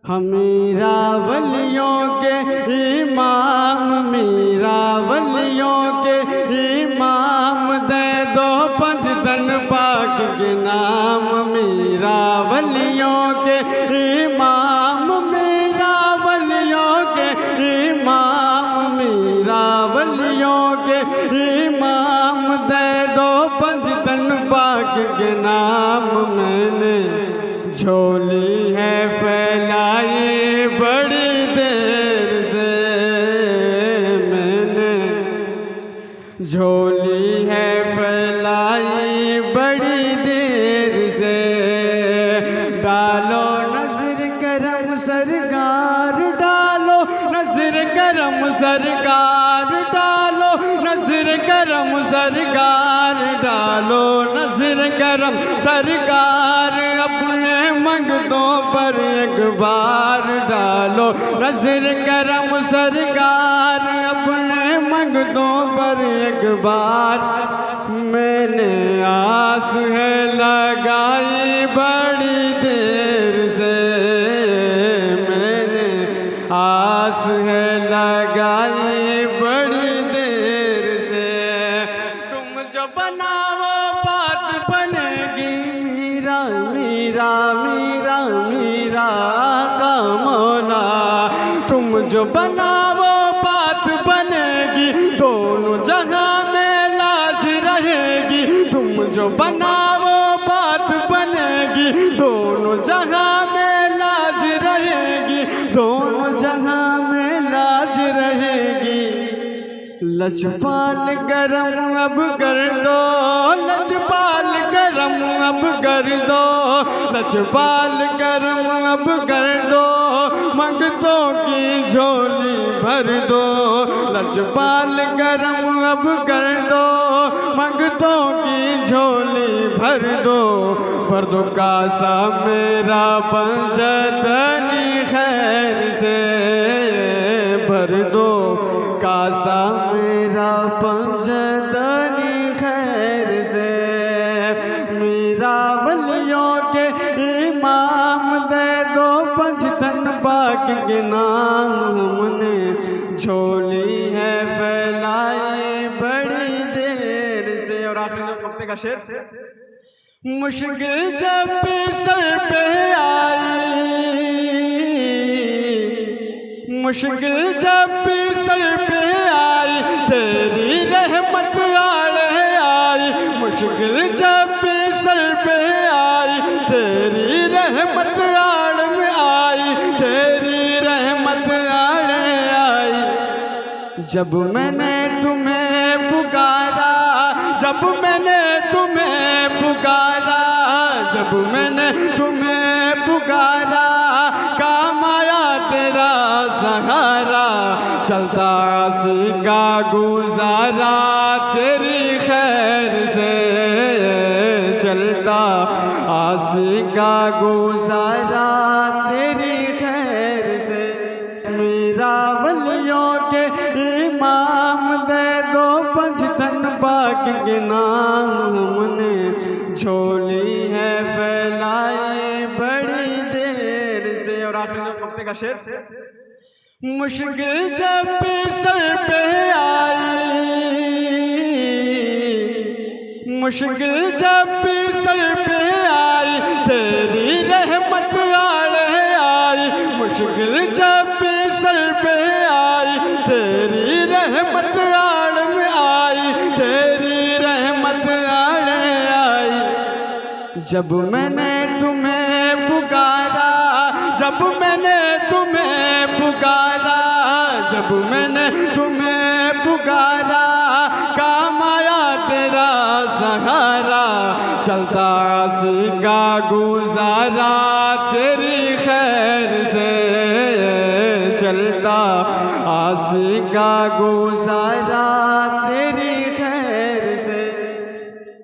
मीरा वलियों के इमाम, मीरा वलियों के इमाम, दे दो पंजतन पाक के नाम। मीरा वलियों के इमाम, मीरा वलियों के इमाम, मीरा वलियों के इमाम, दे दो पंजतन पाक के नाम। मैंने झोली है फैलाई बड़ी देर से, मैंने झोली है फैलाई बड़ी देर से। डालो नजर करम सरकार, डालो नजर करम सरकार, डालो नजर करम सरकार, डालो नजर करम सरकार। अपने मंगतों पर एक बार डालो नजर करम सरकार, अपने मंगतों पर एक बार। मैंने आस है लगाई बड़ी देर से, मैंने आस है लगाई बड़ी देर से। तुम जो बनाओ बात बनेगी, मीरा मीरा मीरा मीरा का मौला। तुम जो बनाओ बात बनेगी, दोनों जगह में लाज रहेगी। तुम जो बनाओ बात बनेगी, दोनों जगह में लाज रहेगी, दोनों जगह में लाज रहेगी। लजपाल गरम अब कर दो, लजपाल गरम अब कर दो, लजपाल गरम अब कर दो। मंगतों की झोली भर दो, लजपाल गरम अब कर दो। मंगतों की झोली भर दो, भर दो कासा मेरा पंजतनी खैर से, भर दो कासा मेरा पंजतनी खैर से। मीरा वलियों के इमाम, दे दो पंजतन पाक के नाम। हमने झोली है फैलाई बड़ी देर से। और आखिरी जो वक्ते का शेर, मुश्किल जब सर पे आई, मुश्किल जब सर पे आई, तेरी रहमत आड़े आई। मुश्किल जब सर पे आई, तेरी रहमत आड़ में आई, तेरी रहमत आड़े आई। जब मैंने तुम्हें पुकारा, जब मैंने तुम्हें पुकारा, जब मैंने तुम्हें पुकारा, काम आया तेरा सहारा। चलता सीगा गुजारा तेरी खैर से, चलता आसिका गुजारा तेरी खैर से। मीरा वलियों के इमाम, दे दो पंजतन पाक के नाम। हमने झोली है फैलाई बड़ी देर से। और आखिरी जो वक्ते का शेर, मुश्किल जब सर पे आई, मुश्किल जब सर पे आई, तेरी रहमत आड़े आई। मुश्किल जब सर पे आई, तेरी रहमत आड़ में आई, तेरी रहमत आड़े आई। जब मैंने तुम्हें पुकारा, जब मैंने तुम्हें पुकारा, जब मैंने तुम्हें पुकारा, काम आया तेरा सहारा। चलता सीगा गुजारा तेरी खैर से, चलता आसिका गुजारा तेरी